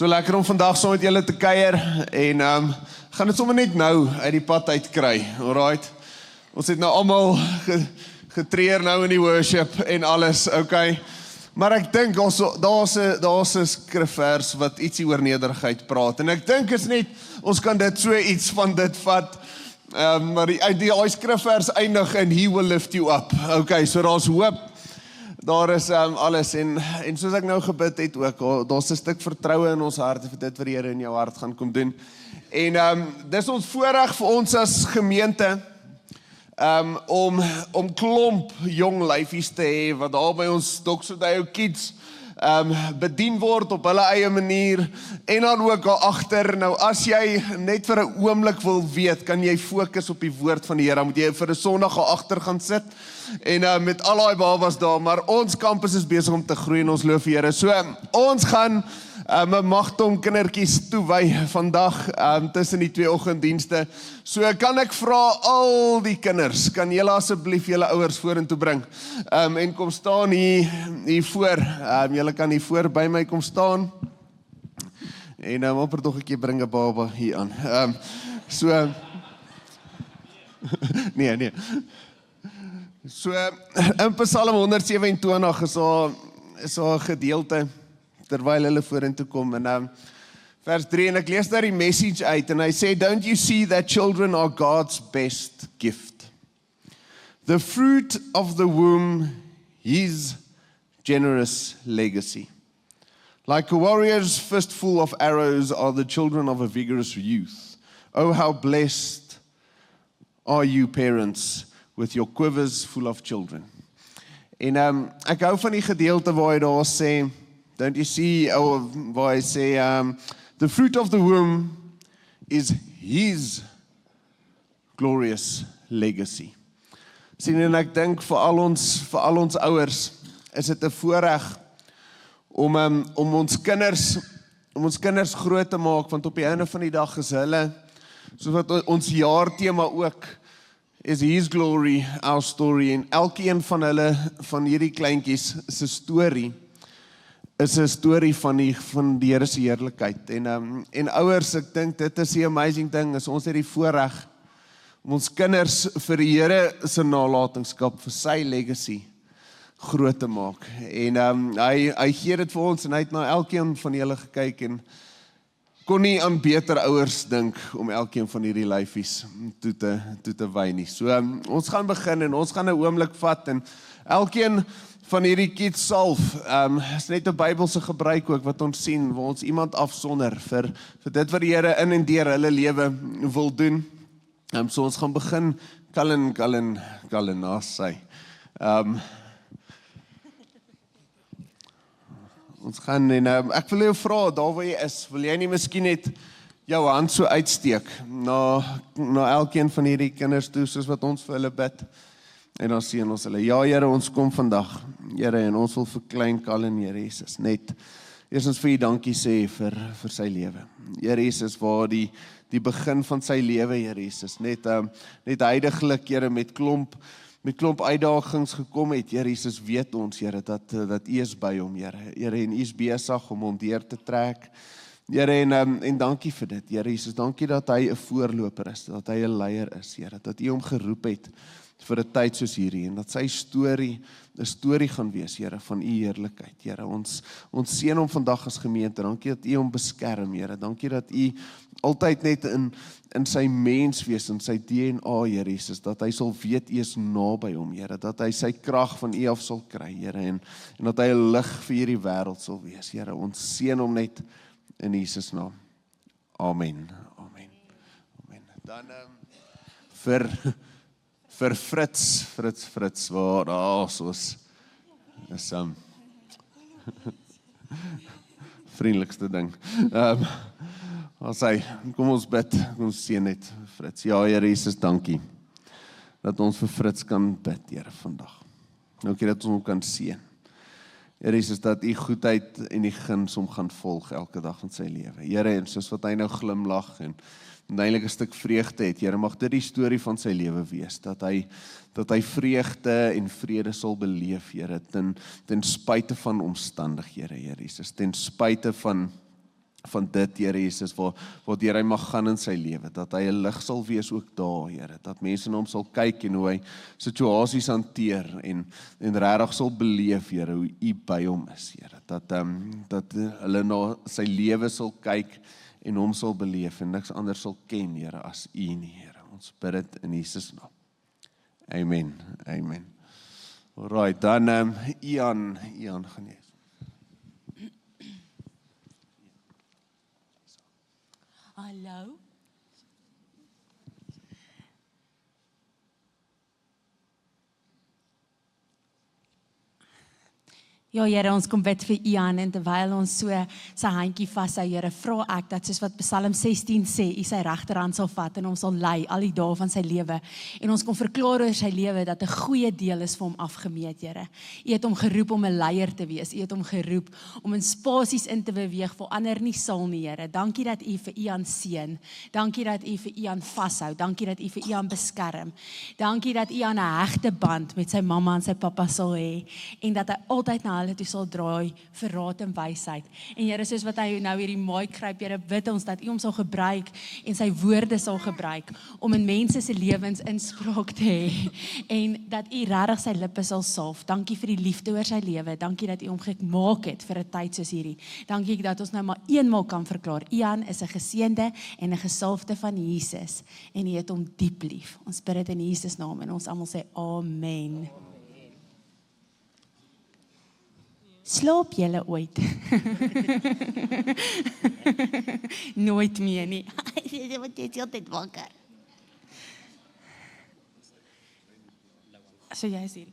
So lekker om vandag saam met julle te kuier en gaan dit sommer net nou uit die pad uitkry, alright? Ons het nou almal getreer nou in die worship en alles, okay? Maar ek dink daar's 'n skrifvers wat ietsie oor nederigheid praat en ek dink is net, ons kan dit so iets van dit vat, maar die skrifvers eindig in He will lift you up, okay, so daar's hoop. Daar is alles en soos ek nou gebid het ook, daar's 'n stuk vertroue in ons harte vir dit wat die Here in jou hart gaan kom doen. En dis ons voorreg vir ons as gemeente om klomp jong lyfies te hê wat daar by ons Doxodeo Kids bedien word op hulle eie manier en dan ook daar agter. Nou as jy net vir 'n oomblik wil weet, kan jy fokus op die woord van die Here, moet jy vir 'n Sondag daar agter gaan sit en met al daai babas daar, maar ons kampus is besig om te groei en ons loof die Here. So ons gaan 'n magtom kindertjies toewy vandag tussen die 2 oggenddienste. So kan ek vra al die kinders, kan julle asseblief julle ouers vorentoe bring en kom staan hier voor. Julle kan hier voor by my kom staan. En amper tog 'n keer bring 'n baba hier aan. So nee. So in Psalm 127 is daar 'n gedeelte terwyl hulle vorentoe kom en vers 3 en ek lees daar die message uit en hy sê, don't you see that children are God's best gift? The fruit of the womb, His generous legacy. Like a warrior's fistful of arrows are the children of a vigorous youth. Oh, how blessed are you parents with your quivers full of children. En ek hou van die gedeelte waar hy daar sê, don't you see, waar hy sê, the fruit of the womb is His glorious legacy. Sien, en ek dink vir al ons ouers, is dit 'n voorreg om ons kinders groot te maak, want op die einde van die dag is hulle, soos wat ons jaarthema ook, is His glory, our story, en elkeen van hulle, van hierdie kleintjies, se storie, is 'n storie van die Here se heerlikheid. En ouers, ek dink dit is die amazing ding, is ons het die voorreg om ons kinders vir die Here se nalatenskap, vir sy legacy groot te maak. En hy gee dit vir ons en hy het na elkeen van julle gekyk en kon nie aan beter ouers dink om elkeen van hierdie lyfies toe te wy nie. So ons gaan begin en ons gaan 'n oomblik vat en elkeen van hierdie kids salf, is net 'n Bybelse gebruik ook wat ons sien, waar ons iemand afsonder vir dit wat die Here in en deur hulle lewe wil doen. So ons gaan begin, Cullen na sy. Ons gaan en ek wil jou vra, daar waar jy is, wil jy nie miskien net jou hand so uitsteek na elkeen van hierdie kinders toe, soos wat ons vir hulle bid. En dan sien ons hulle, ja Here, ons kom vandag, Here, en ons wil vir klein Cullen, Here Jesus, net eerstens vir U dankie sê vir sy lewe. Here Jesus, waar die begin van sy lewe, Here Jesus, net heiliglik, Here, met klomp uitdagings gekom het, Here Jesus, weet ons, Here, dat U is by hom, Here, en U is besig om hom deur te trek, Here, en dankie vir dit, Here Jesus, dankie dat hy 'n voorloper is, dat hy 'n leier is, Here, dat U hom geroep het vir 'n tyd soos hierdie, en dat sy storie 'n storie gaan wees, Here, van U heerlikheid, Here, ons seën hom vandag as gemeente, dankie dat U hom beskerm, Here, dankie dat U altyd net in sy menswees, in sy DNA, Here Jesus, dat hy sal weet U is naby hom, Here, dat hy sy krag van U af sal kry, Here, en dat hy 'n lig vir hierdie wêreld sal wees, Here, ons seën hom net in Jesus naam. Amen. Dan vir Fritz, waar soos is vriendelikste ding. As hy, kom ons bid, kom ons seën net Fritz. Ja, Here Jesus, dankie dat ons vir Fritz kan bid, Here, vandag. Dankie dat ons hom kan seën. Here Jesus, dat U goedheid en die guns hom gaan volg elke dag in sy lewe. Here, en soos wat hy nou glimlag en eintlik 'n stuk vreugde het, Here, mag dit die storie van sy lewe wees, dat hy vreugde en vrede sal beleef, Here, ten spyte van omstandighede, Here Jesus, ten spyte van van dit, Here Jesus, waar deur hy mag gaan in sy lewe, dat hy 'n lig sal wees ook daar, Here, dat mense na hom sal kyk en hoe hy situasies hanteer en regtig sal beleef, Here, hoe U by hom is, Here, dat hulle na sy lewe sal kyk en hom sal beleef en niks anders sal ken, Here, as U nie, Here. Ons bid dit in Jesus naam. Amen, amen. Alright, dan Ian gaan jy. Hallo. Ja, Here, ons kom bid vir Ian en terwyl ons so sy handjie vashou, Here, vra ek dat soos wat Psalm 16 sê, U sy regterhand sal vat en hom sal lei al die dae van sy lewe. En ons kom verklaar oor sy lewe dat 'n goeie deel is vir hom afgemeet, Here. U het hom geroep om 'n leier te wees. U het hom geroep om in spasies in te beweeg waar ander nie sal nie, Here. Dankie dat U vir Ian seën. Dankie dat U vir Ian vashou. Dankie dat U vir Ian beskerm. Dankie dat U aan 'n hegte band met sy mamma en sy pappa sal hê en dat hy altyd na hulle toe sal draai vir raad en wysheid. En Here, soos wat hy nou hierdie maai kruip, Here, bid ons dat U hom sal gebruik en sy woorde sal gebruik om in mense se lewens inspraak te hê en dat U regtig sy lippe sal salf. Dankie vir die liefde oor sy lewe. Dankie dat U hom gemaak het vir 'n tyd soos hierdie. Dankie dat ons nou maar eenmaal kan verklaar. Ian is 'n geseënde en 'n gesalfde van Jesus en U het hom diep lief. Ons bid dit in Jesus naam en ons almal sê amen. Slaap julle ooit? Nooit meer nie. Jy word net altyd wakker. So jy is hier.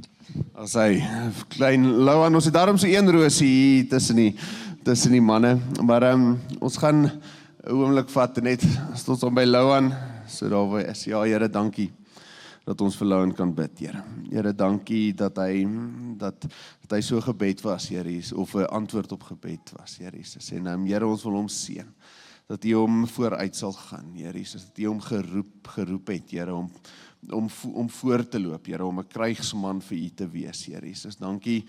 As hy klein Louan, ons het daarom so een roosie tussen die manne, maar ons gaan 'n oomblik vat net as ons by Louan, so daar is. Ja, Here, dankie dat ons vir Louan kan bid, Here. Here, dankie dat hy so gebed was, Here Jesus, of 'n antwoord op gebed was, Here Jesus. En Here, ons wil hom seën, dat U hom vooruit sal gaan, Here Jesus, dat U hom geroep het, Here, om voor te loop, Here, om 'n krygsman vir U te wees, Here Jesus. Dankie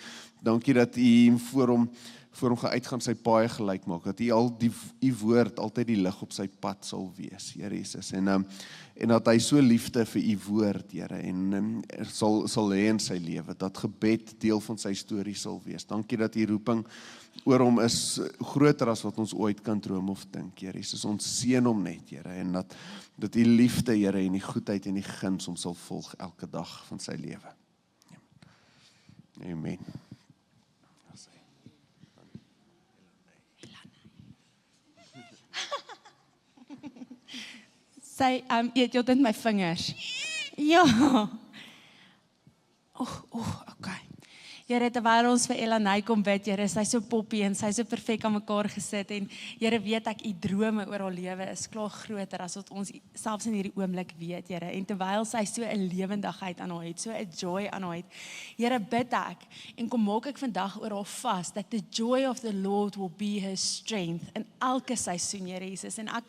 dat U voor hom uitgaan sy paaie gelyk maak, dat U woord altyd die lig op sy pad sal wees, Here Jesus. En dat hy so liefde vir U woord, Here, en sal hê in sy lewe, dat gebed deel van sy storie sal wees. Dankie dat U roeping oor hom is groter as wat ons ooit kan droom of dink, Here Jesus. Ons seën hom net, Here, en dat U liefde, Here, en die goedheid en die guns hom sal volg elke dag van sy lewe. Amen. Sy eet jy dit my vingers. Ja. Okay. Here, terwyl ons vir Elanay kom bid, Here, sy so poppie en sy so perfek aan mekaar gesit en Here, weet ek U drome oor haar lewe is klaar groter as wat ons selfs in hierdie oomblik weet, Here. En terwyl sy so 'n lewendigheid aan haar het, so 'n joy aan haar het, Here, bid ek en kom maak ek vandag oor haar vas dat the joy of the Lord will be her strength in elke seisoen, Here Jesus. En ek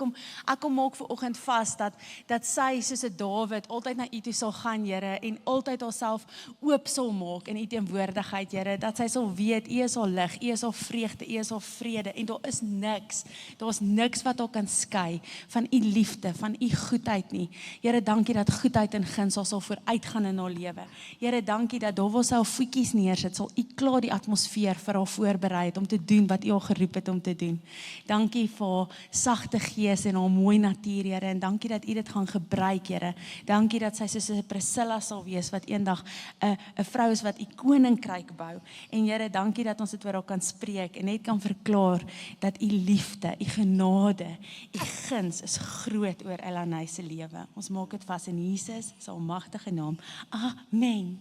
kom maak vanoggend vas dat sy soos 'n Dawid altyd na U toe sal gaan, Here, en altyd haarself oop sal maak in U teenwoordigheid, Here, dat sy sal weet, U is haar lig, U is haar vreugde, U is haar vrede, en daar's niks wat haar kan skei van U liefde, van U goedheid nie. Here, dankie dat goedheid en guns sal vooruitgaan in haar lewe. Here, dankie dat daar waar sy haar voetjies neersit, sal U klaar die atmosfeer vir haar voorberei het om te doen wat U haar geroep het om te doen. Dankie vir haar sagte gees en haar mooi natuur, Here, en dankie dat U dit gaan gebruik, Here. Dankie dat sy soos 'n Priscilla sal wees wat eendag 'n vrou is wat U koninkryk bou. En Here, dankie dat ons dit oor haar kan spreek en net kan verklaar dat U liefde, U genade, U guns is groot oor Elanay se lewe. Ons maak dit vas in Jesus se almagtige naam. Amen.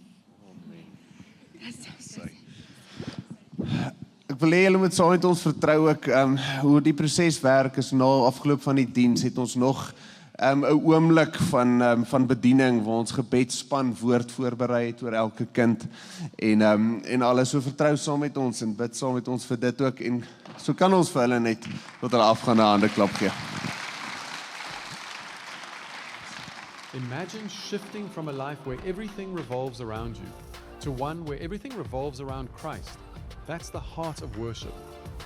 Ek wil hê julle moet saam met ons vertrou ook hoe die proses werk is. Na afgeloop van die diens het ons nog 'n oomblik van bediening waar ons gebedsspan woord voorberei het oor elke kind en alles. So vertrou saam met ons en bid saam met ons vir dit ook, en so kan ons vir hulle net tot hulle afgaande hande klap gee. Imagine shifting from a life where everything revolves around you to one where everything revolves around Christ. That's the heart of worship.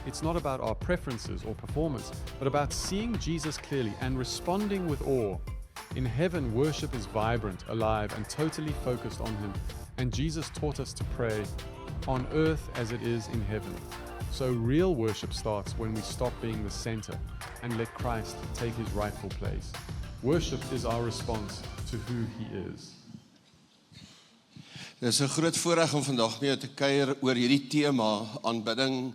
It's not about our preferences or performance, but about seeing Jesus clearly and responding with awe. In heaven, worship is vibrant, alive, and totally focused on Him. And Jesus taught us to pray, on earth as it is in heaven. So real worship starts when we stop being the center and let Christ take His rightful place. Worship is our response to who He is. Dit is 'n groot voorreg om vandag mee te kuier oor hierdie tema, aanbidding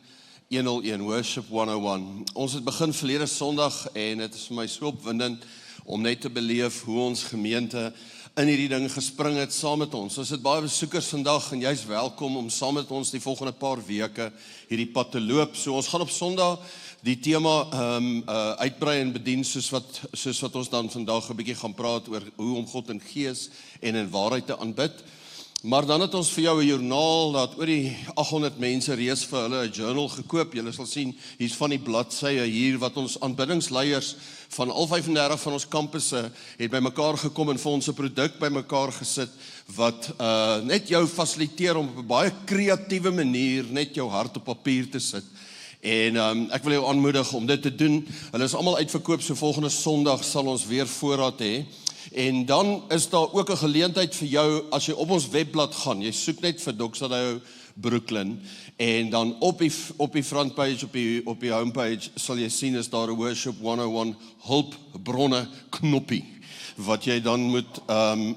101, Worship 101. Ons het begin verlede Sondag en dit is vir my so opwindend om net te beleef hoe ons gemeente in hierdie ding gespring het saam met ons. Ons het baie besoekers vandag en jy's welkom om saam met ons die volgende paar weke hierdie pad te loop. So ons gaan op Sondag die tema uitbrei en bedien soos wat ons dan vandag 'n bietjie gaan praat oor hoe om God in gees en in waarheid te aanbid. Maar dan het ons vir jou 'n joernaal, dat oor die 800 mense reeds vir hulle 'n journal gekoop. Julle sal sien, hier's van die bladsye hier wat ons aanbiddingsleiers van al 35 van ons kampusse het bymekaar gekom en vir ons 'n produk bymekaar gesit wat net jou fasiliteer om op 'n baie kreatiewe manier net jou hart op papier te sit. En ek wil jou aanmoedig om dit te doen. Hulle is almal uitverkoop, so volgende Sondag sal ons weer voorraad hê. En dan is daar ook 'n geleentheid vir jou as jy op ons webblad gaan. Jy soek net vir Doxadio Brooklyn en dan op die frontpage, op die homepage sal jy sien is daar 'n Worship 101 hulpbronne knoppie wat jy dan moet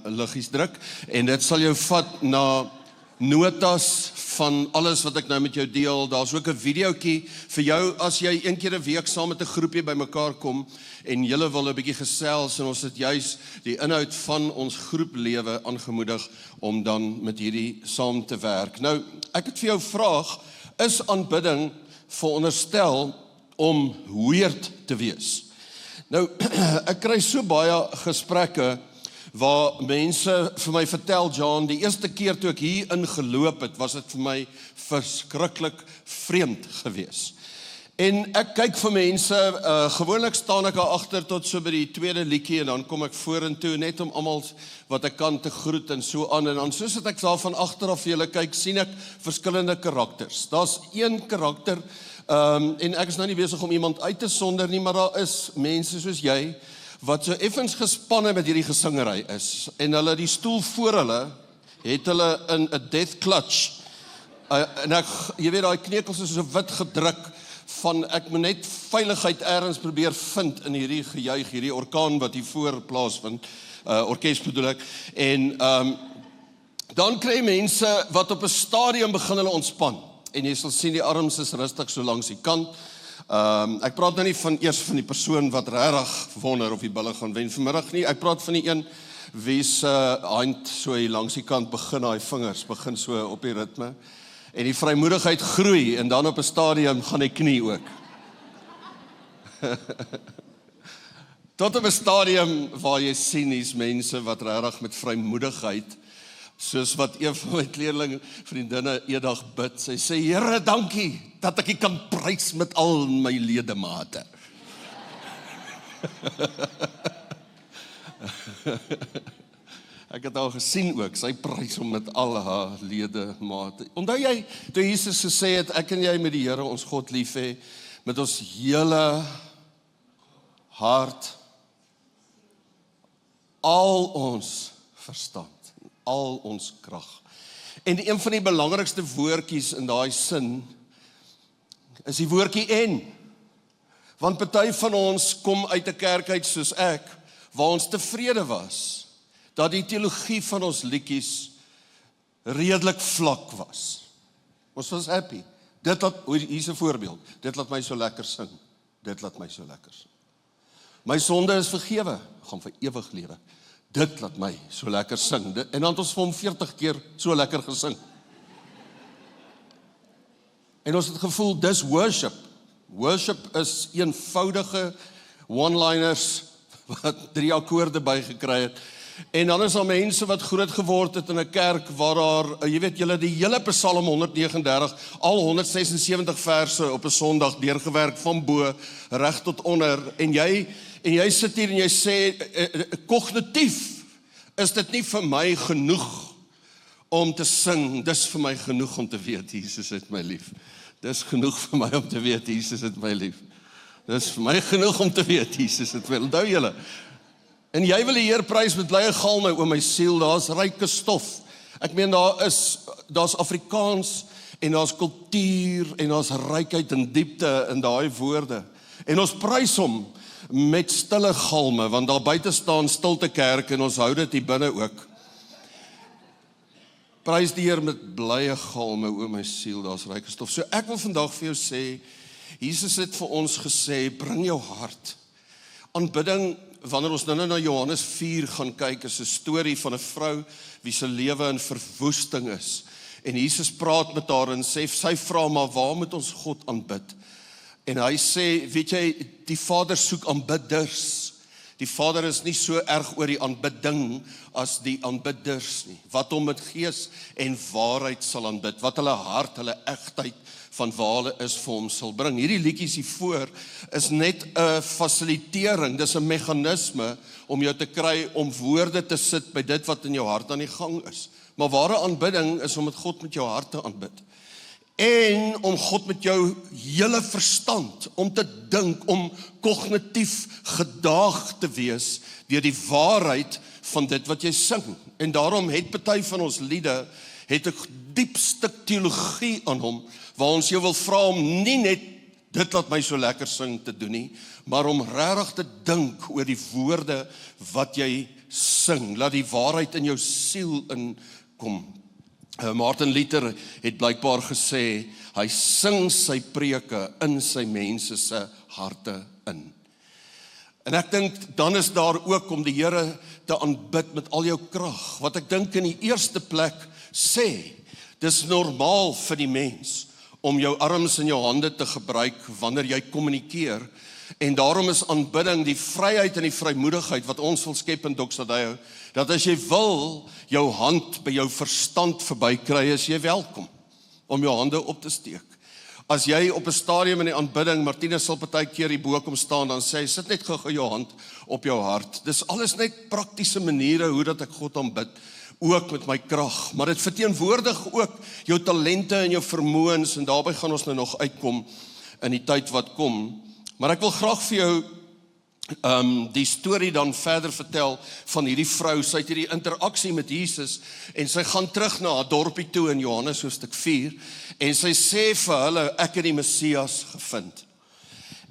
liggies druk en dit sal jou vat na notas van alles wat ek nou met jou deel. Daar's ook 'n videoetjie vir jou as jy een keer 'n week saam met 'n groepie bymekaar kom en julle wil 'n bietjie gesels en ons het juis die inhoud van ons groeplewe aangemoedig om dan met hierdie saam te werk. Nou, ek het vir jou vraag, is aanbidding veronderstel om weird te wees? Nou, ek kry so baie gesprekke waar mense vir my vertel, John, die eerste keer toe ek hier ingeloop het, was dit vir my verskriklik vreemd gewees. En ek kyk vir mense, gewoonlik staan ek daar agter tot so by die tweede liedjie en dan kom ek vorentoe net om almal wat ek kan te groet en so aan. En dan soos ek daar van agter af vir julle kyk, sien ek verskillende karakters. Daar's een karakter, en ek is nou nie besig om iemand uit te sonder nie, maar daar is mense soos jy, wat so effens gespanne met hierdie gesingery is, en hulle die stoel voor hulle, het hulle in 'n death clutch, en jy weet, daai knekels is so wit gedruk, van ek moet net veiligheid ergens probeer vind in hierdie gejuig, hierdie orkaan wat hier voor plaasvind, orkes bedoel ek, en dan kry mense wat op 'n stadium begin hulle ontspan, en jy sal sien die arms is rustig so langs die kant. Ek praat nou nie eers van die persoon wat regtig wonder of die bulle gaan wen vanmiddag nie. Ek praat van die een wie se hand so hier langs die kant begin, daai vingers begin so op die ritme. En die vrymoedigheid groei en dan op 'n stadium gaan die knie ook. Tot op 'n stadium waar jy sien hier's mense wat regtig met vrymoedigheid, soos wat een van my kleerling vriendinne eendag bid, sy sê, Here, dankie dat ek U kan prys met al my ledemate. Ek het al gesien ook, sy prys hom met al haar ledemate. Onthou jy, toe Jesus gesê het, ek en jy met die Here ons God lief hê, met ons hele hart, al ons verstand, al ons krag. En een van die belangrikste woordjies in daai sin is die woordjie en. Want party van ons kom uit 'n kerk uit soos ek, waar ons tevrede was dat die teologie van ons liedjies redelik vlak was. Ons was happy. Hier's 'n voorbeeld. Dit laat my so lekker sing. Dit laat my so lekker sing. My sonde is vergewe, gaan vir ewig lewe. Dit laat my so lekker sing. En dan het ons vir hom 40 keer so lekker gesing. En ons het gevoel, dis worship. Worship is eenvoudige one-liners wat 3 akkoorde bygekry het. En dan is daar mense wat groot geword het in 'n kerk waar daar, jy weet julle, die hele Psalm 139, al 176 verse op 'n Sondag deurgewerk van bo reg tot onder. En jy sit hier en jy sê, kognitief is dit nie vir my genoeg om te sing, dis vir my genoeg om te weet, Jesus het my lief. Dis genoeg vir my om te weet, Jesus het my lief. Dis vir my genoeg om te weet, Jesus het my, onthou julle. En jy wil die Heer prys met blye galme oor my siel, daar's ryke stof. Ek meen daar's Afrikaans en daar's kultuur en daar's rykheid en diepte in daai woorde. En ons prys hom met stille galme, want daar buite staan stilte kerk en ons hou dit hier binne ook. Prys die Heer met blye galme oor my siel, daar's ryke stof. So ek wil vandag vir jou sê, Jesus het vir ons gesê, bring jou hart. Aanbidding, wanneer ons nou na Johannes 4 gaan kyk, is 'n storie van 'n vrou wie se lewe in verwoesting is. En Jesus praat met haar en sê, sy vra maar, waar moet ons God aanbid? En hy sê, weet jy, die Vader soek aanbidders. Die Vader is nie so erg oor die aanbidding as die aanbidders nie. Wat hom met gees en waarheid sal aanbid, wat hulle hart, hulle egtheid van waar hulle is vir hom sal bring. Hierdie liedjies hiervoor is net 'n fasilitering, dis 'n meganisme om jou te kry om woorde te sit by dit wat in jou hart aan die gang is. Maar ware aanbidding is om met God met jou hart te aanbid. En om God met jou hele verstand, om te dink, om kognitief gedaag te wees deur die waarheid van dit wat jy sing. En daarom het party van ons liede, het 'n diep stuk teologie aan hom, waar ons jou wil vra om nie net dit laat my so lekker sing te doen nie, maar om regtig te dink oor die woorde wat jy sing. Laat die waarheid in jou siel inkom. Martin Luther het blykbaar gesê, hy sing sy preke in sy mense se harte in. En ek dink, dan is daar ook om die Here te aanbid met al jou krag. Wat ek dink in die eerste plek sê, dis normaal vir die mens om jou arms en jou hande te gebruik wanneer jy kommunikeer. En daarom is aanbidding die vryheid en die vrymoedigheid wat ons wil skep in Doxadio, dat as jy wil jou hand by jou verstand verbykry, is jy welkom om jou hande op te steek. As jy op 'n stadium in die aanbidding, Martinus sal partykeer hier bo kom staan, dan sê hy, sit net gou jou hand op jou hart. Dis alles net praktiese maniere hoe dat ek God aanbid, ook met my krag, maar dit verteenwoordig ook jou talente en jou vermoëns, en daarby gaan ons nou nog uitkom in die tyd wat kom. Maar ek wil graag vir jou die storie dan verder vertel van hierdie vrou. Sy het hierdie interaksie met Jesus en sy gaan terug na haar dorpie toe in Johannes hoofstuk 4 en sy sê vir hulle, ek het die Messias gevind.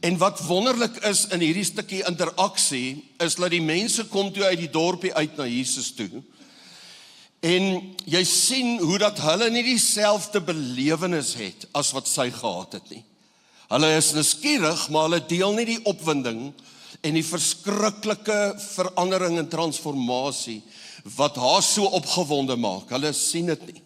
En wat wonderlik is in hierdie stukkie interaksie is dat die mense kom toe uit die dorpie uit na Jesus toe. En jy sien hoe dat hulle nie dieselfde belewenis het as wat sy gehad het nie. Hulle is nuuskierig, maar hulle deel nie die opwinding en die verskriklike verandering en transformasie wat haar so opgewonde maak. Hulle sien dit nie.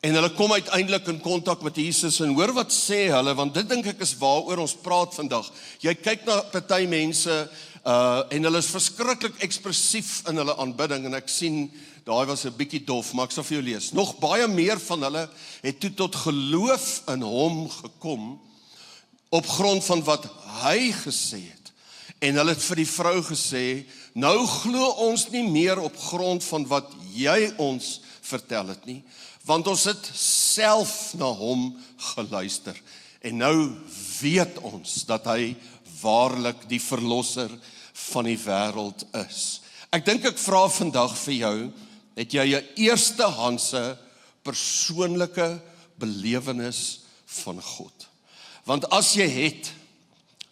En hulle kom uiteindelik in kontak met Jesus en hoor wat sê hulle, want dit dink ek is waaroor ons praat vandag. Jy kyk na party mense en hulle is verskriklik ekspressief in hulle aanbidding en ek sien, daai was 'n bietjie dof, maar ek sal vir jou lees. Nog baie meer van hulle het toe tot geloof in hom gekom op grond van wat hy gesê het. En hulle het vir die vrou gesê, nou glo ons nie meer op grond van wat jy ons vertel het nie, want ons het self na hom geluister. En nou weet ons dat hy waarlik die verlosser van die wêreld is. Ek dink ek vra vandag vir jou, het jy 'n eerstehandse persoonlike belewenis van God? Want as jy het,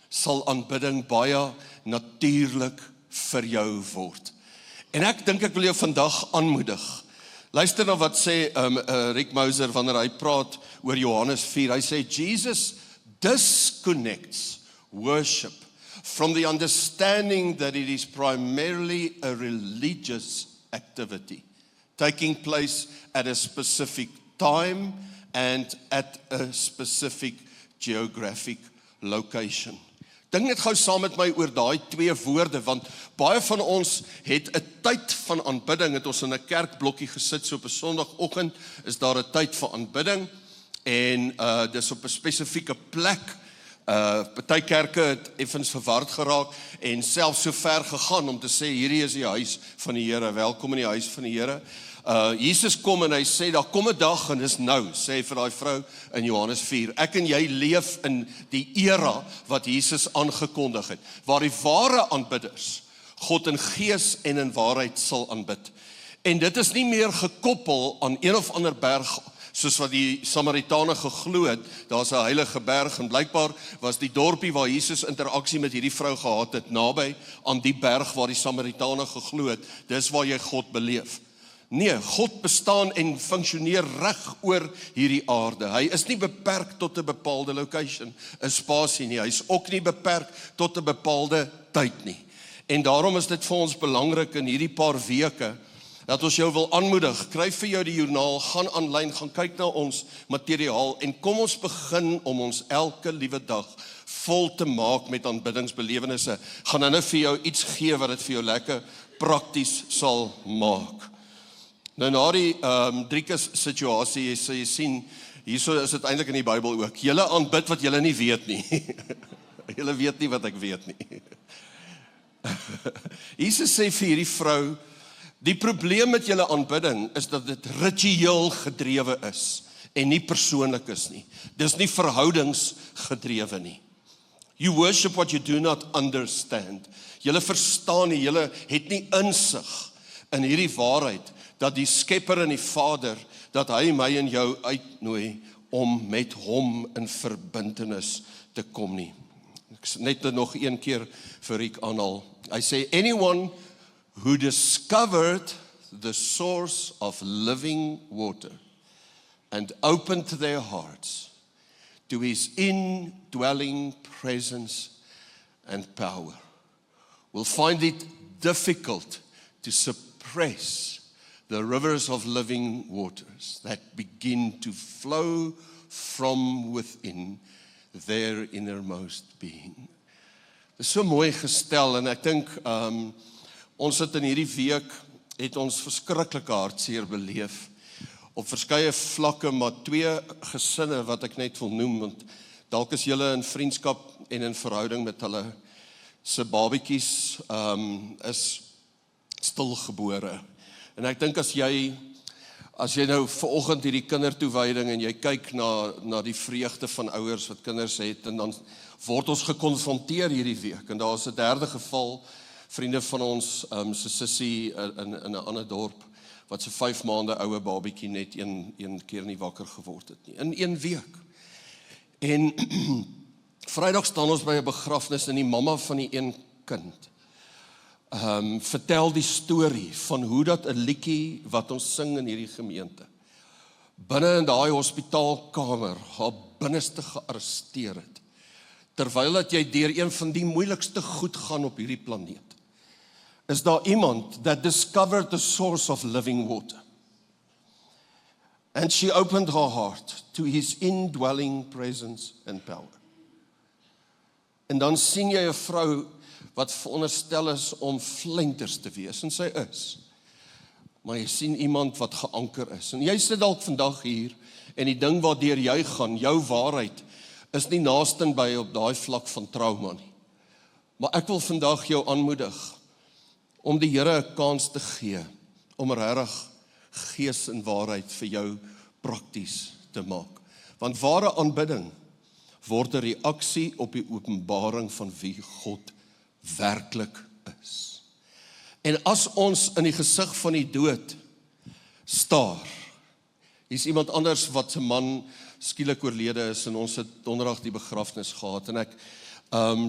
sal aanbidding baie natuurlik vir jou word. En ek dink ek wil jou vandag aanmoedig. Luister na wat sê Rick Moser wanneer hy praat oor Johannes 4. Hy sê, Jesus disconnects worship from the understanding that it is primarily a religious activity, taking place at a specific time and at a specific geographic location. Dink net gou saam met my oor daai twee woorde, want baie van ons het 'n tyd van aanbidding, het ons in 'n kerkblokkie gesit, so op 'n Sondagoggend is daar 'n tyd vir aanbidding, en dis op 'n spesifieke plek. Party kerke het effens verward geraak, en selfs so ver gegaan om te sê, hierdie is die huis van die Here, welkom in die huis van die Here. Jesus kom en hy sê, daar kom 'n dag en dis nou, sê hy vir daai vrou in Johannes 4. Ek en jy leef in die era wat Jesus aangekondig het, waar die ware aanbidders God in gees en in waarheid sal aanbid. En dit is nie meer gekoppel aan een of ander berg, soos wat die Samaritane geglo het, daar's 'n heilige berg, en blykbaar was die dorpie waar Jesus interaksie met hierdie vrou gehad het, naby aan die berg waar die Samaritane geglo het, dis waar jy God beleef. Nee, God bestaan en funksioneer reg oor hierdie aarde. Hy is nie beperk tot 'n bepaalde location, 'n spasie nie. Hy is ook nie beperk tot 'n bepaalde tyd nie. En daarom is dit vir ons belangrik in hierdie paar weke, dat ons jou wil aanmoedig, skryf vir jou die joernaal, gaan aanlyn, gaan kyk na ons materiaal, en kom ons begin om ons elke liewe dag vol te maak met aanbiddingsbelewennisse. Gaan nou vir jou iets gee wat dit vir jou lekker prakties sal maak. Nou na die Driekus situasie, jy sien, hierso is dit eintlik in die Bybel ook, julle aanbid wat julle nie weet nie. Julle weet nie wat ek weet nie. Jesus sê vir hierdie vrou, die probleem met julle aanbidding is dat dit ritueel gedrewe is en nie persoonlik is nie. Dis nie verhoudingsgedrewe nie. You worship what you do not understand. Julle verstaan nie, julle het nie insig in hierdie waarheid dat die Skepper en die Vader, dat hy my en jou uitnooi om met hom in verbintenis te kom nie. Ek net nog een keer vir Riek aanhaal. Hy sê, anyone who discovered the source of living water and opened their hearts to his indwelling presence and power will find it difficult to suppress the rivers of living waters that begin to flow from within their innermost being. Dit is so mooi gestel, en ek dink, ons het in hierdie week, het ons verskriklike hartseer beleef, op verskeie vlakke, maar 2 gesinne wat ek net wil noem, want dalk is julle in vriendskap en in verhouding met hulle, se babietjies is stilgebore. En ek dink as jy nou vanoggend hierdie kindertoewyding en jy kyk na die vreugde van ouers wat kinders het, en dan word ons gekonfronteer hierdie week, en daar is 'n derde geval, vriende van ons, se sussie in 'n ander dorp, wat se 5 maande oue babietjie net een keer nie wakker geword het nie, in 1 week. En Vrydag staan ons by 'n begrafnis, en die mamma van die een kind vertel die storie van hoe dat 'n liedjie wat ons sing in hierdie gemeente, binne in daai hospitaalkamer, haar binneste gearresteer het, terwyl dat jy deur een van die moeilikste goed gaan op hierdie planeet, is daar iemand that discovered the source of living water. And she opened her heart to his indwelling presence and power. En dan sien jy 'n vrou wat veronderstel is om flenters te wees, en sy is. Maar jy sien iemand wat geanker is. En jy sit dalk vandag hier, en die ding waardeur jy gaan, jou waarheid, is nie naaste by op daai vlak van trauma nie. Maar ek wil vandag jou aanmoedig, om die Here 'n kans te gee, om regtig gees en waarheid vir jou prakties te maak. Want ware aanbidding word 'n reaksie op die openbaring van wie God werklik is. En as ons in die gesig van die dood staar, hier's iemand anders wat se man skielik oorlede is, en ons het donderdag die begrafnis gehad, en ek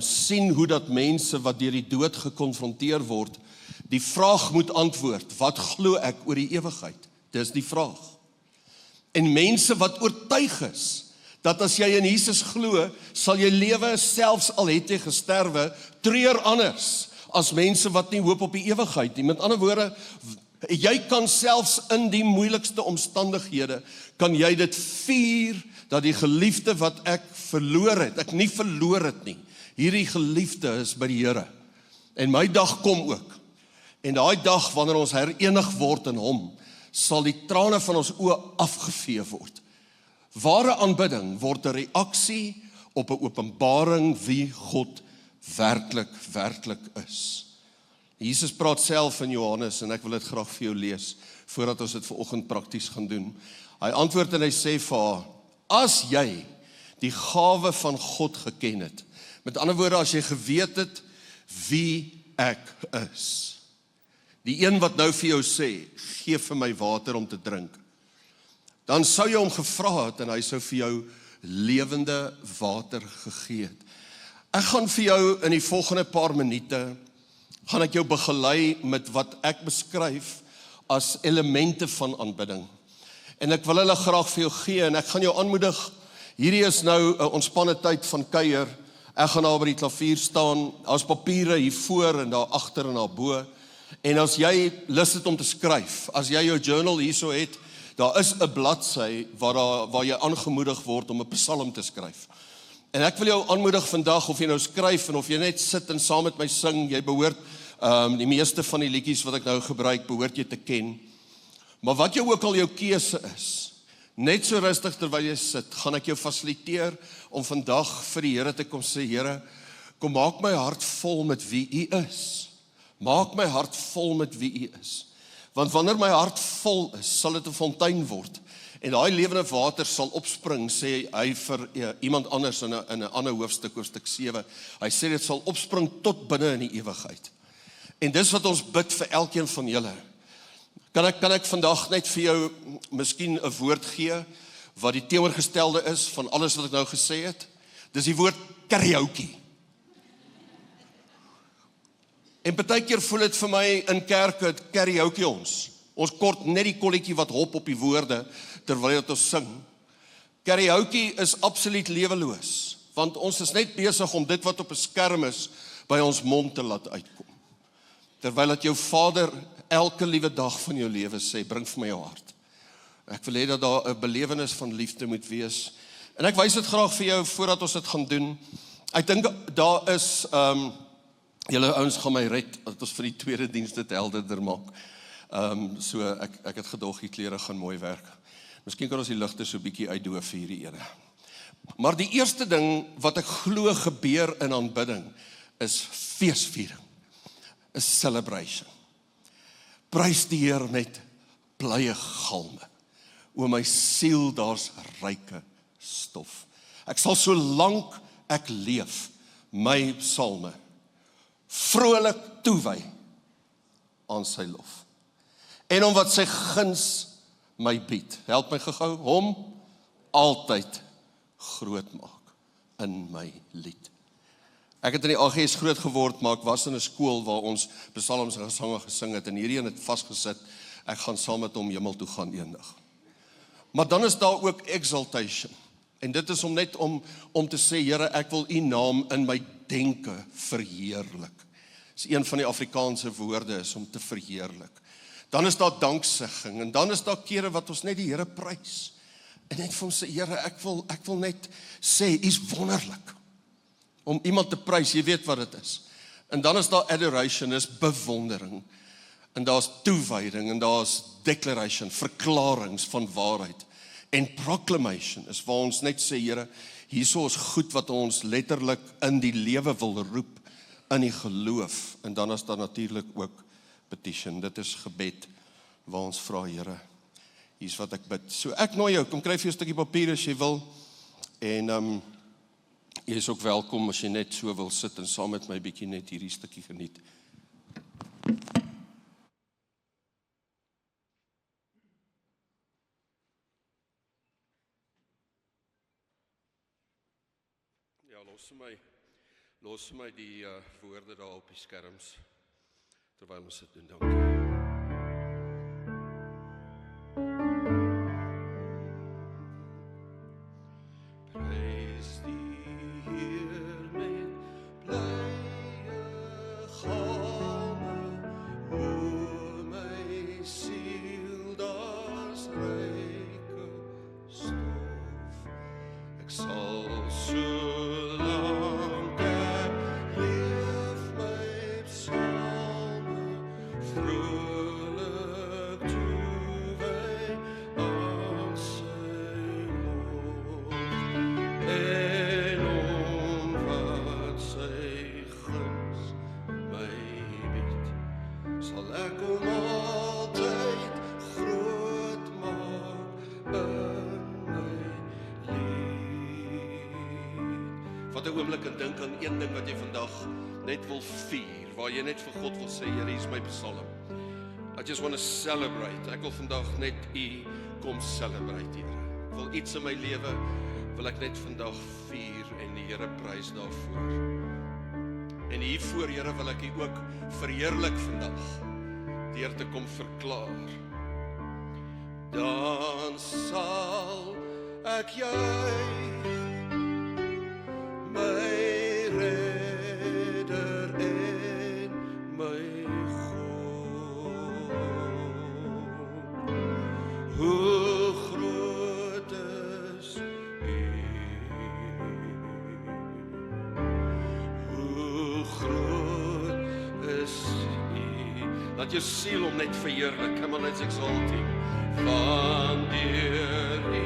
sien hoe dat mense wat deur die dood gekonfronteer word, die vraag moet antwoord, wat glo ek oor die ewigheid? Dis die vraag. En mense wat oortuig is, dat as jy in Jesus glo, sal jy lewe, selfs al het jy gesterwe, treur anders, as mense wat nie hoop op die ewigheid nie. Met ander woorde, jy kan selfs in die moeilikste omstandighede, kan jy dit vier, dat die geliefde wat ek verloor het, ek nie verloor het nie, hierdie geliefde is by die Here. En my dag kom ook. En daai dag, wanneer ons herenig word in hom, sal die trane van ons oë afgevee word. Ware aanbidding word 'n reaksie op 'n openbaring wie God werklik is. Jesus praat self in Johannes, en ek wil dit graag vir jou lees. voordat ons dit vanoggend prakties gaan doen. Hy antwoord en hy sê vir haar, as jy die gawe van God geken het, met ander woorde, as jy geweet het wie ek is, die een wat nou vir jou sê, gee vir my water om te drink, dan sou jy hom gevra het en hy sou vir jou lewende water gegee het. Ek gaan vir jou in die volgende paar minute, gaan ek jou begelei met wat ek beskryf as elemente van aanbidding. En ek wil hulle graag vir jou gee en ek gaan jou aanmoedig, hierdie is nou 'n ontspanne tyd van kuier. Ek gaan daar by die klavier staan, daar's papiere hier voor en daar agter en daar bo. En as jy lus het om te skryf, as jy jou journal hierso het, daar is 'n bladsy waar jy aangemoedig word om 'n psalm te skryf. En ek wil jou aanmoedig vandag, of jy nou skryf en of jy net sit en saam met my sing, jy behoort, die meeste van die liedjies wat ek nou gebruik, behoort jy te ken. Maar wat jou ook al jou keuse is, net so rustig terwyl jy sit, gaan ek jou fasiliteer om vandag vir die Here te kom sê, Here, kom maak my hart vol met wie U is. Maak my hart vol met wie U is. Want wanneer my hart vol is, sal dit 'n fontein word. En daai lewende water sal opspring, sê hy vir iemand anders in 'n ander hoofstuk, hoofstuk 7. Hy sê dit sal opspring tot binne in die ewigheid. En dis wat ons bid vir elkeen van julle. Kan ek vandag net vir jou miskien 'n woord gee wat die teenoorgestelde is van alles wat ek nou gesê het? Dis die woord karaoke. En partykeer voel dit vir my in kerke, het karaoke ons. Ons kort net die kolletjie wat hop op die woorde terwyl ons sing. Karaoke is absoluut leweloos, want ons is net besig om dit wat op 'n skerm is by ons mond te laat uitkom. Terwyl dat jou Vader elke liewe dag van jou lewe sê, bring vir my jou hart. Ek wil hê dat daar 'n belewenis van liefde moet wees. En ek wys dit graag vir jou voordat ons dit gaan doen. Ek dink daar is julle ouens gaan my red dat ons vir die tweede diens dit helderder maak. So ek het gedog die klere gaan mooi werk. Miskien kan ons die ligte so bietjie uitdoof vir hierdie ene. Maar die eerste ding wat ek glo gebeur in aanbidding is feesviering. Is celebration. Prys die Here met blye galme. O my siel, daar's ryke stof. Ek sal so lank ek leef my psalme vrolik toewy aan sy lof. En om wat sy guns my bied, help my gehou, hom altyd groot maak in my lied. Ek het in die AGS groot geword, maar ek was in 'n skool waar ons psalms en gesange gesing het, en hierdie een het vasgesit, ek gaan saam met hom hemel toe gaan eendag. Maar dan is daar ook exaltation, en dit is om net om te sê, Here, ek wil U naam in my denke verheerlik. Dis een van die Afrikaanse woorde, is om te verheerlik. Dan is daar danksegging, en dan is daar kere wat ons net die Here prys, en net vir hom sê, Here, ek wil net sê, U is wonderlik, om iemand te prys, jy weet wat dit is. En dan is daar adoration, is bewondering, en daar's toewyding, en daar's declaration, verklarings van waarheid, en proclamation, is waar ons net sê, Here, hierso is goed wat ons letterlik in die lewe wil roep, in die geloof, en dan is daar natuurlik ook petition, dit is gebed, waar ons vra, Here, hier's wat ek bid. So ek nooi jou, kom kry vir jou 'n stukkie papier as jy wil, en jy is ook welkom as jy net so wil sit en saam met my bietjie net hierdie stukkie geniet. Ja, los vir my die woorde daar op die skerms, terwyl ons dit doen, dankie. Through oomblik en dink aan een ding wat jy vandag net wil vier, waar jy net vir God wil sê, Here, hier is my psalm. I just want to celebrate. Ek wil vandag net U kom celebrate, Here. Ek wil iets in my lewe, wil ek net vandag vier en die Here prys daarvoor. En hiervoor, Here, wil ek U ook verheerlik vandag, deur te kom verklaar. Dan sal ek juig, my Redder en my God. Hoe groot is U, hoe groot is U. Laat jou siel hom net verheerlik. Come on, let's exalt Him. Van deur U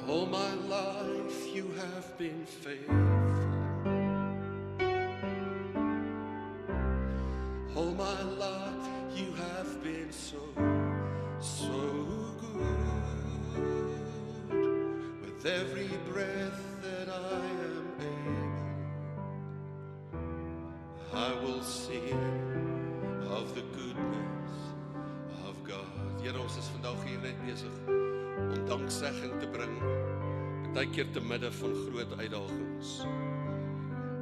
all my life you have been faithful. All my life you have been so good. With every breath that I am able, I will sing of the goodness of God. Here, ons is vandag hier net besig om danksegging te bring, partykeer te midde van groot uitdagings.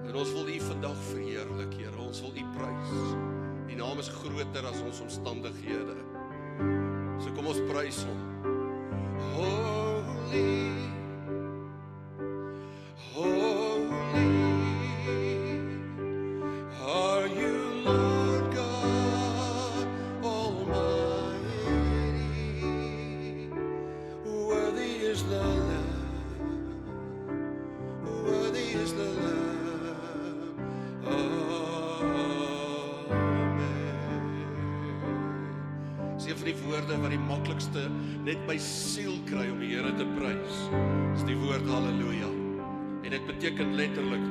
En ons wil U vandag verheerlik, Here, ons wil U prys. Die naam is groter as ons omstandighede. So kom ons prys Hom. Holy, holy are you, Lord God Almighty. Worthy is the Lamb, worthy is the Lamb. Een van die woorde wat die maklikste net by siel kry om die Here te prys, is die woord halleluja. En dit beteken letterlik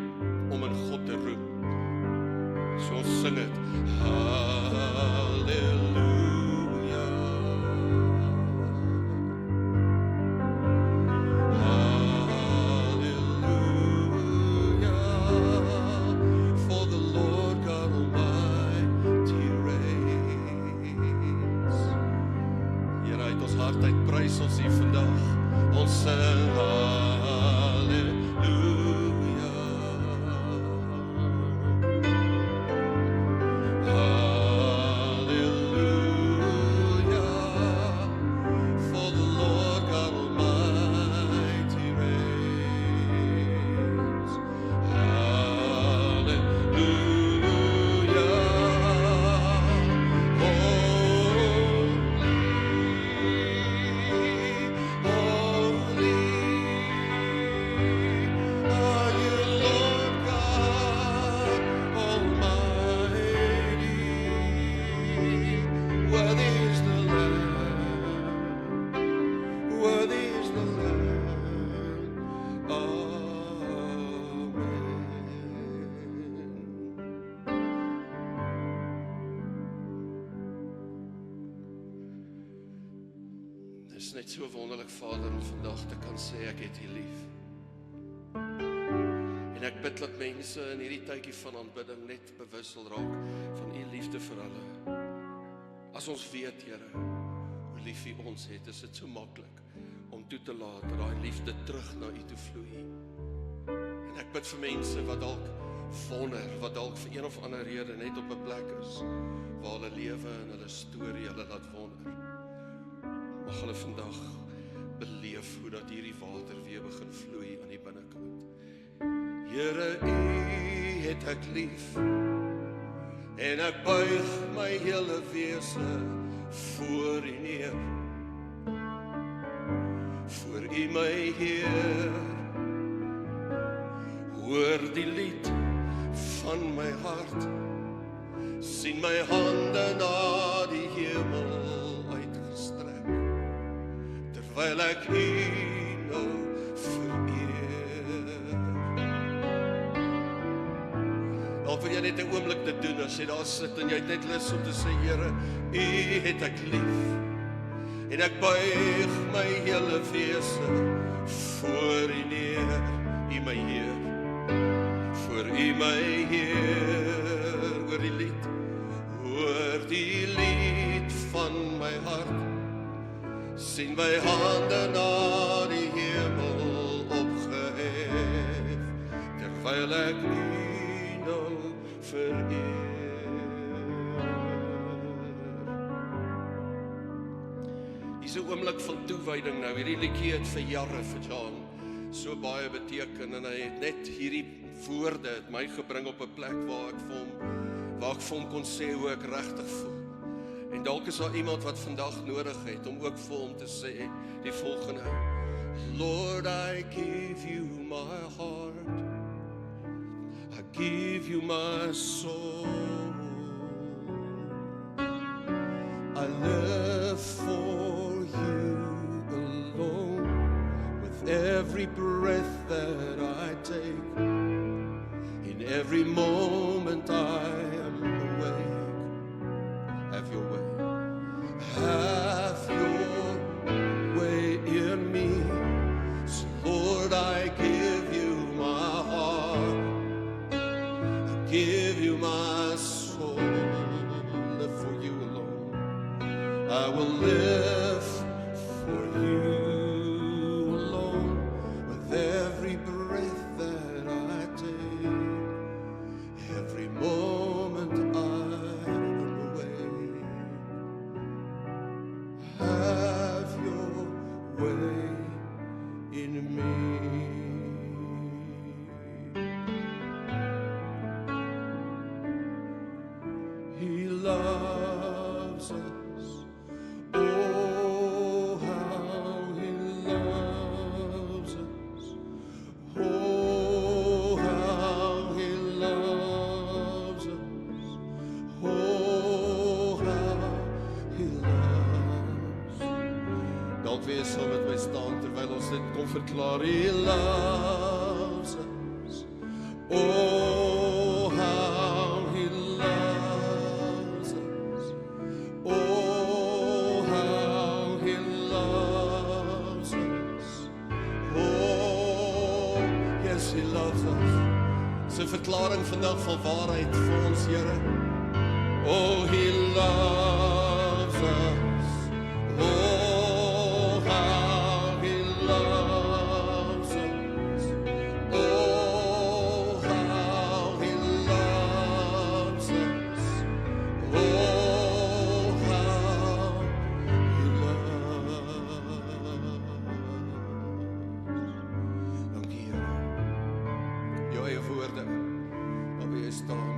om in God te roem. So ons sing het, halleluja, halleluja, for the Lord God Almighty reigns. Here, uit ons hart uit prys ons U vandag. Ons sing halleluja, halleluja, for the Lord God Almighty reigns. Halleluja, holy are you, Lord God Almighty. Worthy is the Lamb, worthy is the Lamb. Amen. Dit is net so wonderlik, Vader, om vandag te kan sê ek het U lief. En ek bid dat mense in hierdie tydjie van aanbidding net bewus sal raak van U liefde vir hulle. As ons weet, Here, hoe lief U ons het, is dit so maklik om toe te laat dat daai liefde terug na U toe vloei. En ek bid vir mense wat dalk wonder, wat dalk vir een of ander rede net op 'n plek is waar hulle lewe en hulle storie hulle laat wonder. Mag hulle vandag beleef hoe dat hierdie water weer begin vloei aan die binnekant. Here, U het ek lief, en ek buig my hele wese voor U neer. Voor U my Heer, hoor die lied van my hart, sien my hande na die hemel uitgestrek, terwyl ek U nou vereer. Dalk wil jy net 'n oomblik dit doen, as jy daar sit en jy het net lus om te sê, Here, U het ek lief, en ek buig my hele wese voor U neer, U my Heer, voor U my Heer, hoor die lied van my hart, sien my hande na die hemel opgehef, terwyl ek U nou vereer. Hier is 'n oomblik van toewyding nou. Hierdie liedjie het vir jare vir John so baie beteken, en hy het net hierdie woorde het my gebring op 'n plek waar ek vir hom kon sê hoe ek regtig voel. En dalk is daar iemand wat vandag nodig het om ook vir hom te sê die volgende: Lord, I give you my heart, I give you my soul, I live for you alone, with every breath that I take, in every moment I am awake. Have your way. Have your way in me. So Lord, I give you my heart, I give you my soul, live for you alone. I will live for you alone, with every breath that I take, every moment I am awake. Have your way in me. He loves us. Oh, how He loves us. Oh, how He loves us. Oh, how He loves. Dalk weer saam met my staan terwyl ons dit kom verklaar. He loves us. Oh, how He loves us. Oh, how He loves us. Oh, yes, He loves us. Dis 'n verklaring vandag van waarheid vir ons, Here. Oh, He loves us. Oh, how He loves us. Oh, how He loves us. Oh, how He loves. Dankie, Here. Jou eie woorde, waar jy staan.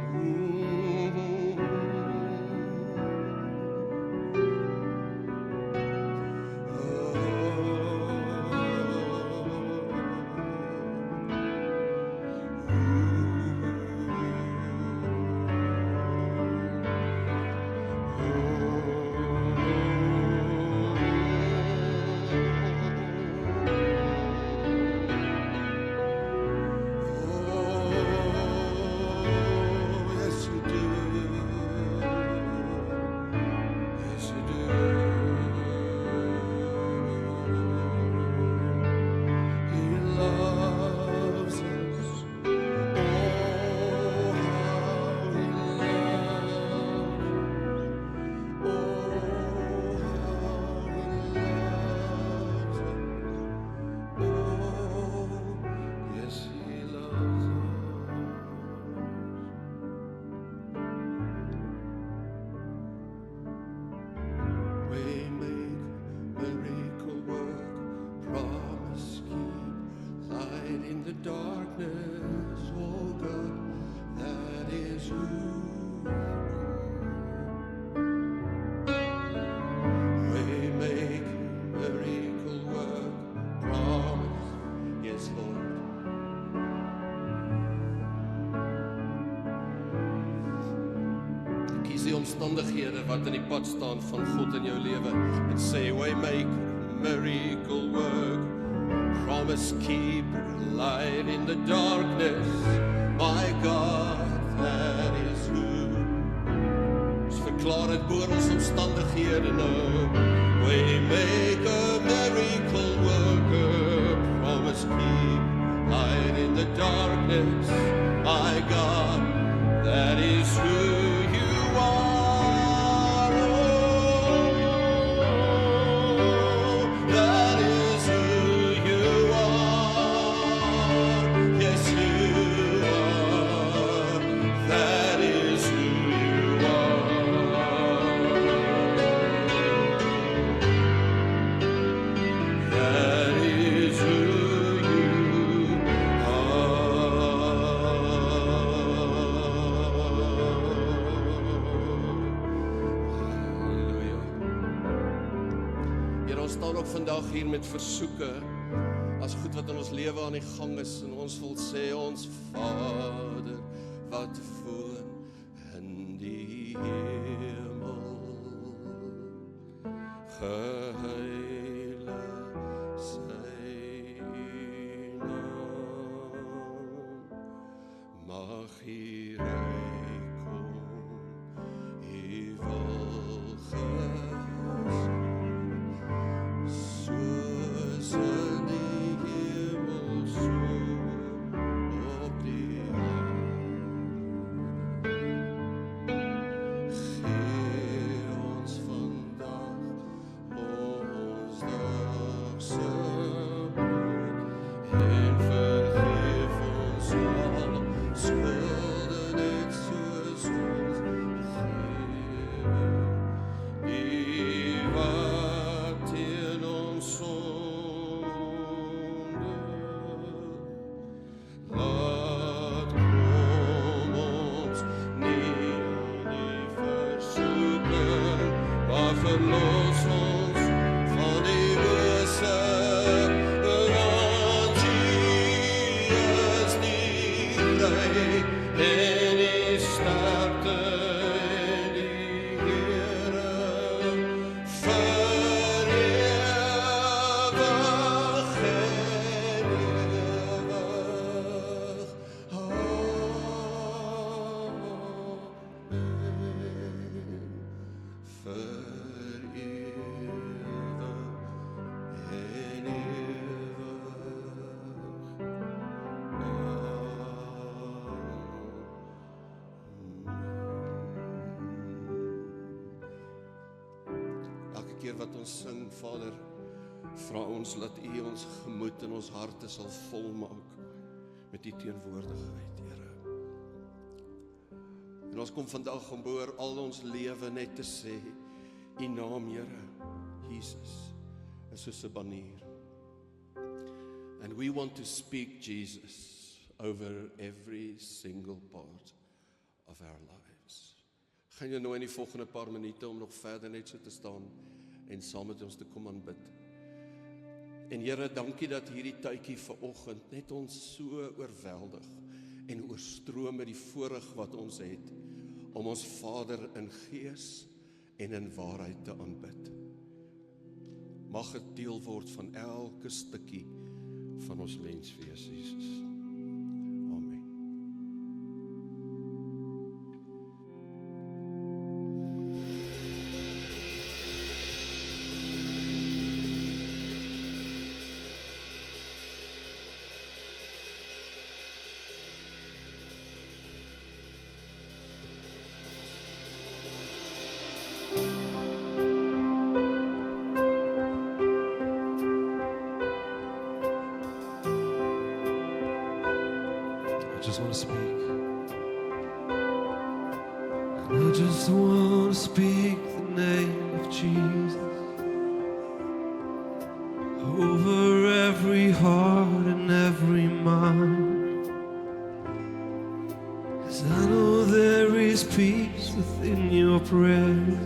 die omstandighede wat in die pad staan van God in jou lewe en sê, Waymaker, miracle work, promise keeper, light in the darkness, my God, that is who. Ons verklaar dit boor ons omstandighede nou. Waymaker, miracle worker, promise keeper, light in the darkness, my God, that is who you are. Oh, that is who you are. Yes, you are. That is who you are. That is who you Halleluja. Here, ons staan ook vandag hier met versoeke as goed wat in ons lewe aan die gang is en ons wil sê ons Vader wat woon in die hemel, geheilig sy naam, mag U ryk kom, U wil geskied, soos in die hemel, so op die aarde. Gee ons vandag ons dagse brood en vergeef ons alle skulde net soos ons vergewe die wat teen ons sonde. Laat kom ons nie in die versoeking, maar verlos ons van die bose, want U is die krag en die sterkte en die Here vir ewig en ewig. Amen. Vir ewig en Elke keer wat ons sing, Vader, vra ons dat U ons gemoed en ons harte sal volmaak met U teenwoordigheid, Here. En ons kom vandag om oor al ons lewe net te sê, U naam, Here, Jesus, is soos 'n banier. And we want to speak Jesus over every single part of our lives. Gaan jy nou in die volgende paar minute om nog verder net so te staan en saam met ons te kom aanbid. En Here, dankie dat hierdie tydjie vanoggend net ons so oorweldig en oorstroom met die voorreg wat ons het om ons Vader in gees en in waarheid te aanbid. Mag dit deel word van elke stukkie van ons menswees, Jesus. Amen. I just want to speak. And I just want to speak the name of Jesus over every heart and every mind. 'Cause I know there is peace within your presence.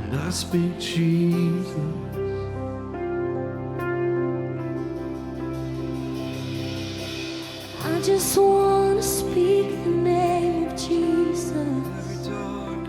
And I speak Jesus. I just want to speak the name of Jesus Every dark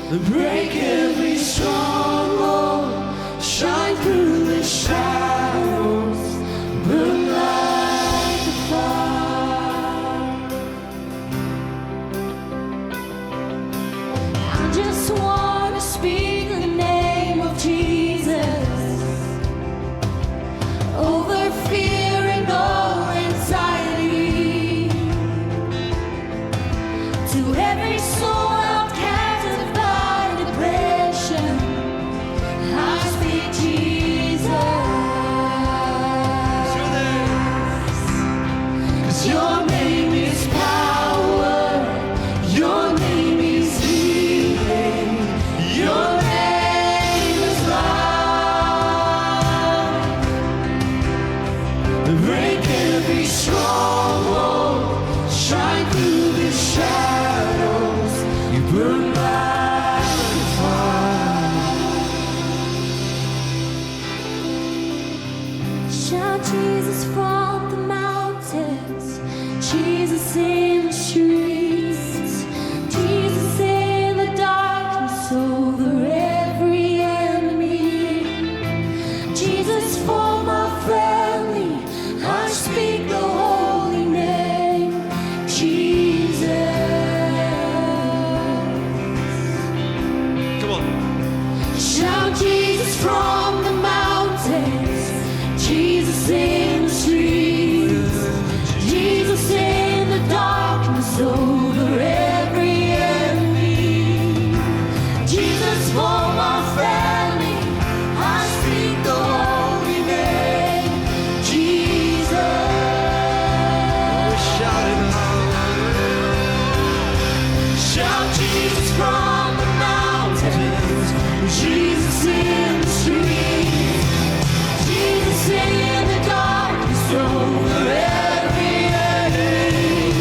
break every stronghold, shine through the shadows, burn like a fire. I just want to speak the name of Jesus over fear and all anxiety. To every soul held captive by depression, I speak Jesus. 'Cause your name is power, your name is healing, your name is life. Break every stronghold, shine through the shadows, you burn like fire. Shout Jesus from the mountains, Jesus in the streets, Jesus in the darkness over every enemy. Jesus for my family, I speak the holy name, Jesus. Come on. Shout Jesus from the mountains, Jesus in the streets, Jesus in the darkness over every enemy. Jesus for my family, I speak the holy name, Jesus. Shout it out. Shout Jesus from the mountains, Jesus in the streets, Jesus in the darkness over every enemy.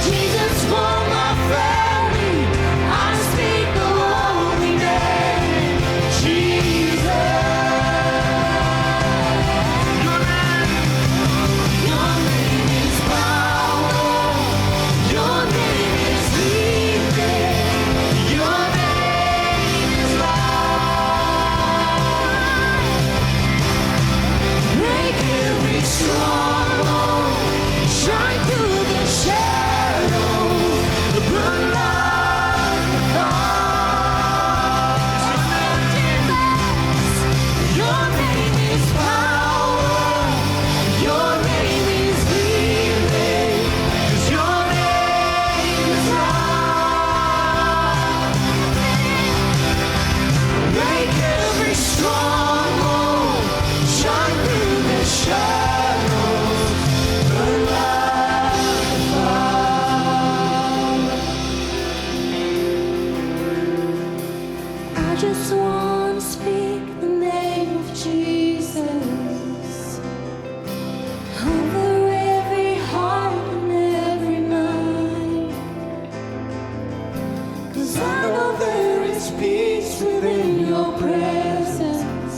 Jesus for my family, I speak the holy name, Jesus. Your name is power, your name is healing, your name is life. Break every stronghold, shine through the shadows, burn like a fire. Your name is power, your name is healing, 'cause your name is life. Break every stronghold, shine through the shadows, burn like a fire. I just want to speak the name of Jesus over every heart and every mind. 'Cause I know there is peace within your presence.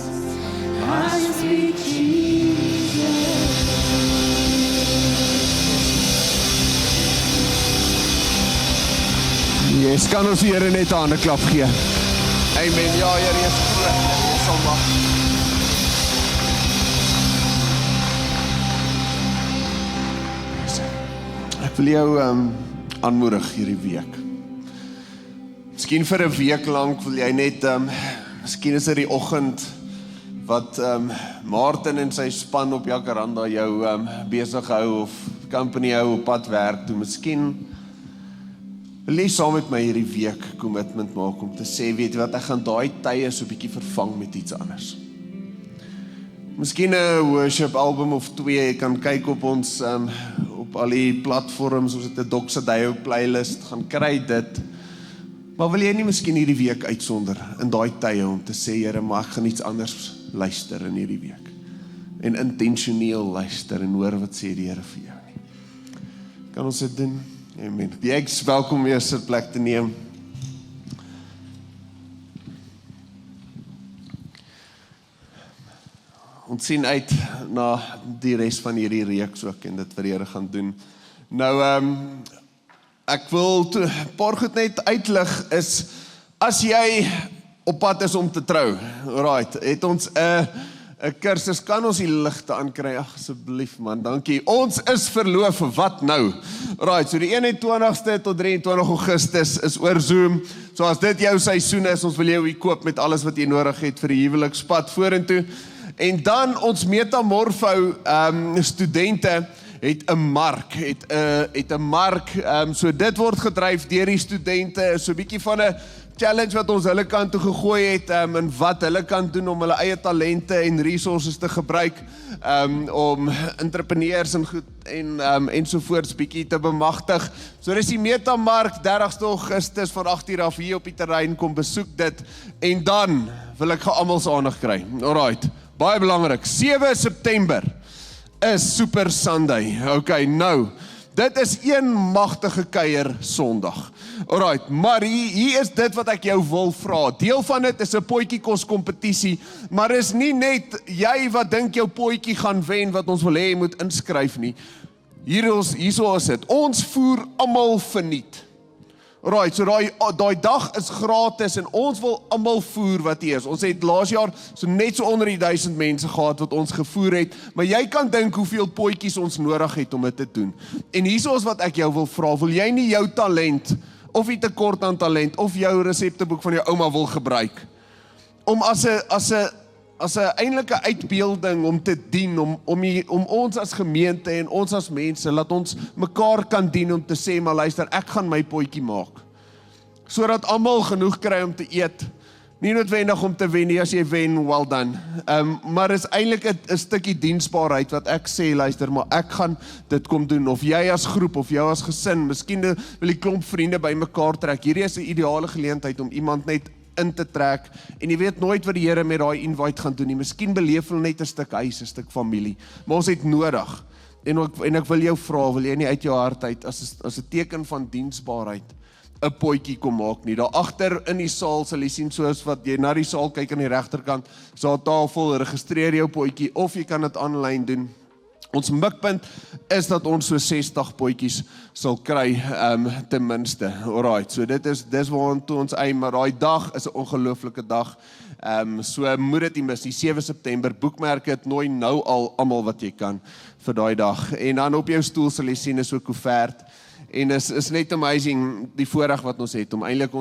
I speak Jesus. Yes, kan ons die Here net 'n hande klap gee. Amen. Ja, Here, jy is groot. Jy is almagtig. Ek wil jou aanmoedig hierdie week. Miskien vir 'n week lank wil jy net miskien is dit die oggend wat Martin en sy span op Jacaranda jou besig hou of company hou op pad werk toe. Miskien wil jy saam met my hierdie week commitment maak om te sê, weet jy wat, ek gaan daai tye so 'n bietjie vervang met iets anders. Miskien 'n worship album of 2, jy kan kyk op ons op al die platforms, ons het 'n Doxadio playlist, gaan kry dit. Maar wil jy nie miskien hierdie week uitsonder in daai tye om te sê, Here, maar ek gaan iets anders luister in hierdie week. En intentioneel luister en hoor wat sê die Here vir jou nie. Kan ons dit doen? Amen. Jy is welkom om jou sitplek te neem. Ons sien uit na die res van hierdie reeks ook en dit wat die Here gaan doen. Nou, ek wil 'n paar goed net uitlig is, As jy op pad is om te trou, right, het ons 'n kursus, kan ons die ligte aankry, ag asseblief man, dankie. Ons is verloof, wat nou? Right, so die 21ste tot 23 Augustus is oor Zoom. So as dit jou seisoen is, ons wil jou koop met alles wat jy nodig het vir die huwelikspad vorentoe. En dan ons Metamorfo studente het 'n mark, so dit word gedryf deur die studente, so 'n bietjie van 'n challenge wat ons hulle kant toe gegooi het, en wat hulle kan doen om hulle eie talente en resources te gebruik, om entrepreneurs en goed ensovoorts bietjie te bemagtig. So dis die Metamark 30ste Augustus van 8:00 af hier op die terrein, kom besoek dit, en dan wil ek almal se aandag kry. Alright, baie belangrik, 7 September is Super Sunday. Okay, nou, dit is een magtige kuier Sondag. Alright, maar hier is dit wat ek jou wil vra. Deel van dit is 'n potjie kos kompetisie, maar is nie net jy wat dink jou potjie gaan wen wat ons wil hê jy moet inskryf nie. Hierso is dit. Ons voer almal verniet. Alright, so daai dag is gratis en ons wil almal voer wat hier is. Ons het laas jaar so net so onder die 1000 mense gehad wat ons gevoer het, maar jy kan dink hoeveel potjies ons nodig het om dit te doen. En hierso is wat ek jou wil vra, wil jy nie jou talent of die tekort aan talent, of jou resepteboek van jou ouma wil gebruik, om as 'n eintlike uitbeelding om te dien, om ons as gemeente en ons as mense, laat ons mekaar kan dien om te sê, maar luister, ek gaan my potjie maak, sodat almal genoeg kry om te eet, nie noodwendig om te wen nie, as jy wen, well done, maar is eintlik 'n stukkie diensbaarheid, wat ek sê, luister, maar ek gaan dit kom doen, of jy as groep, of jou as gesin, miskien wil die klomp vriende by mekaar trek, hierdie is 'n ideale geleentheid om iemand net in te trek, en jy weet nooit wat die Here met daai invite gaan doen nie, miskien beleef hulle net 'n stuk huis, 'n stuk familie, maar ons het nodig, en ek wil jou vra, wil jy nie uit jou hart uit, as 'n teken van diensbaarheid, 'n potjie kom maak nie. Daar agter in die saal sal jy sien, soos wat jy na die saal kyk aan die regterkant, is daar 'n tafel, registreer jou potjie, of jy kan dit aanlyn doen. Ons mikpunt is dat ons so 60 potjies sal kry, ten minste. Alright, so dis waartoe ons aim, maar daai dag is 'n ongelooflike dag. So moet dit nie mis nie, 7 September, boekmerk dit, nooi nou al almal wat jy kan vir daai dag. En dan op jou stoel sal jy sien is so 'n koevert. En is net amazing die voorreg wat ons het om eintlik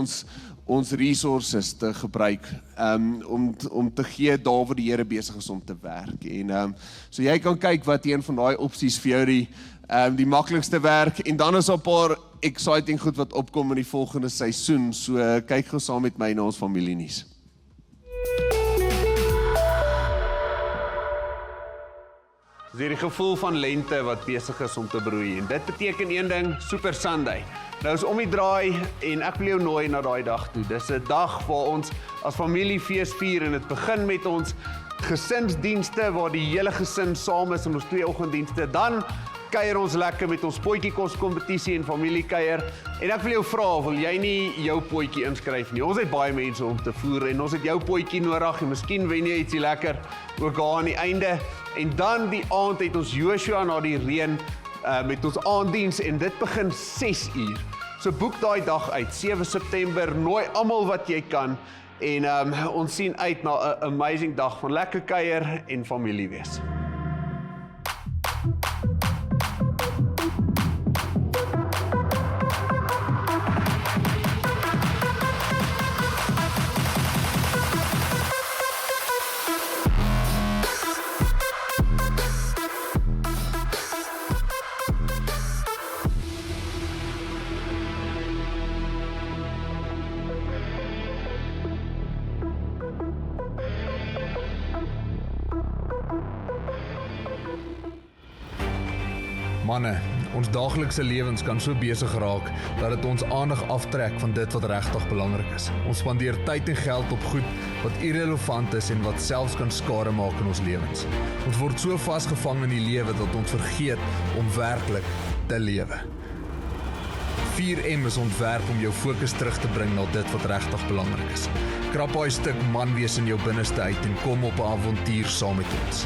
ons resources te gebruik, om te gee daar waar die Here besig is om te werk. En so jy kan kyk wat een van daai opsies vir jou die maklikste werk, en dan is 'n paar exciting goed wat opkom in die volgende seisoen, so kyk gou saam met my na ons familienuus. Dis hierdie gevoel van lente wat besig is om te broei, en dit beteken een ding, Super Sunday. Nou is om die draai, en ek wil jou nooi na daai dag toe. Dis 'n dag waar ons as familie fees vier, en dit begin met ons gesinsdienste, waar die hele gesin saam is, en ons 2 oggenddienste, dan kuier ons lekker met ons potjie kos kompetisie en familiekuier, en ek wil jou vra, wil jy nie jou potjie inskryf nie? Ons het baie mense om te voer, en ons het jou potjie nodig, en miskien wen jy ietsie lekker, ook daar aan die einde, en dan die aand het ons Joshua na die reën, met ons aanddiens, en dit begin 6 uur. So boek daai dag uit, 7 September, nooi almal wat jy kan, en ons sien uit na 'n amazing dag van lekker kuier en familie wees. Manne, ons daaglikse lewens kan so besig raak dat dit ons aandag aftrek van dit wat regtig belangrik is. Ons spandeer tyd en geld op goed wat irrelevant is en wat selfs kan skade maak in ons lewens. Ons word so vasgevang in die lewe dat ons vergeet om werklik te lewe. 4M is ontwerp om jou fokus terug te bring na dit wat regtig belangrik is. Krap daai stuk man wees in jou binneste uit en kom op 'n avontuur saam met ons.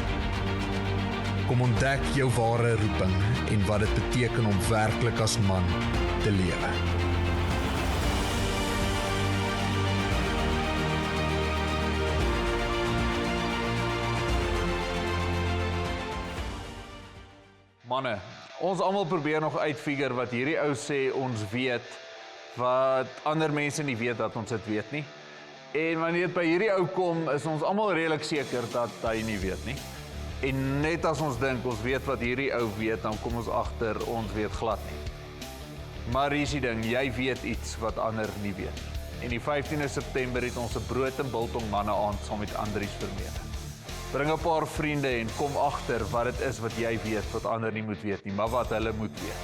Kom ontdek jou ware roeping en wat dit beteken om werklik as man te lewe. Manne, ons almal probeer nog uitfigure wat hierdie ou sê ons weet, wat ander mense nie weet dat ons dit weet nie. En wanneer dit by hierdie ou kom, is ons almal redelik seker dat hy nie weet nie. En net as ons dink ons weet wat hierdie ou weet, dan kom ons agter ons weet glad nie. Maar hier is die ding, jy weet iets wat ander nie weet. En die 15de September het ons 'n brood en biltong manne aand saam met Andries Vermeer. Bring 'n paar vriende en kom agter wat dit is wat jy weet, wat ander nie moet weet nie, maar wat hulle moet weet.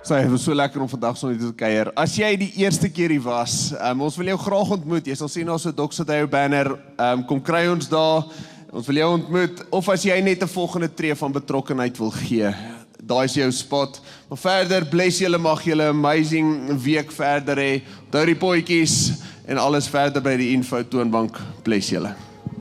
Dit was so lekker om vandag saam met julle te kuier. As jy die eerste keer hier was, ons wil jou graag ontmoet. Jy sal sien ons het Doc Sadayo banner, kom kry ons daar. Ons wil jou ontmoet, of as jy net 'n volgende tree van betrokkenheid wil gee, daai is jou spot. Maar verder, bless julle, mag julle amazing week verder hê. Onthou die potjies en alles verder by die info toonbank. Bless julle.